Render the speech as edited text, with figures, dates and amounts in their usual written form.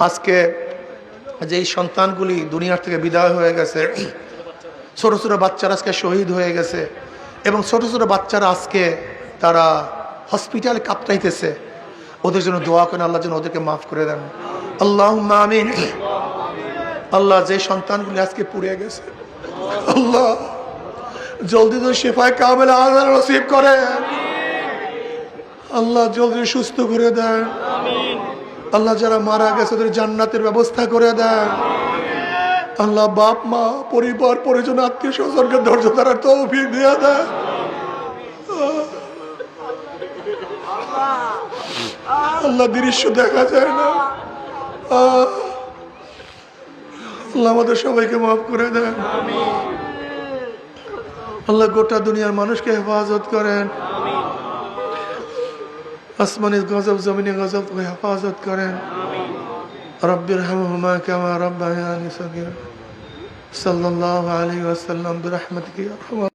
আজকে যেই সন্তানগুলি দুনিয়ার থেকে বিদায় হয়ে গেছে, ছোট ছোট বাচ্চারা আজকে শহীদ হয়ে গেছে, এবং ছোট ছোট বাচ্চারা আজকে তারা হসপিটালে কাঁপতাইতেছে, ওদের জন্য দোয়া করেন, আল্লাহ যেন ওদেরকে মাফ করে দেন। আল্লাহুম্মা আমিন। আল্লাহ, যে সন্তানগুলি আজকে পুড়ে গেছে, আল্লাহ জলদি তো শেফায়ে কামেলা আযান নসিব করেন। আল্লাহ জলদি সুস্থ করে দেন। আল্লাহ যারা মারা গেছে ওদের জান্নাতের ব্যবস্থা করে দেন। আল্লাহ বাপ মা পরিবার পরিজন আত্মীয় স্বজনকে ধৈর্য ধরার তৌফিক দিয়ে দেন। আল্লাহ দৃশ্য দেখা যায় না, আল্লাহ আমাদের সবাইকে মাফ করে দেন। আল্লাহ গোটা দুনিয়ার মানুষকে হেফাজত করেন, আসমানি গজব জমিনে গজব হেফাজত করেন। রব্বিরহামহুমা কামা রাব্বায়ানি সগীরা। সাল্লাল্লাহু আলাইহি ওয়াসাল্লাম বিরহমাতিকা ইয়া আরহামার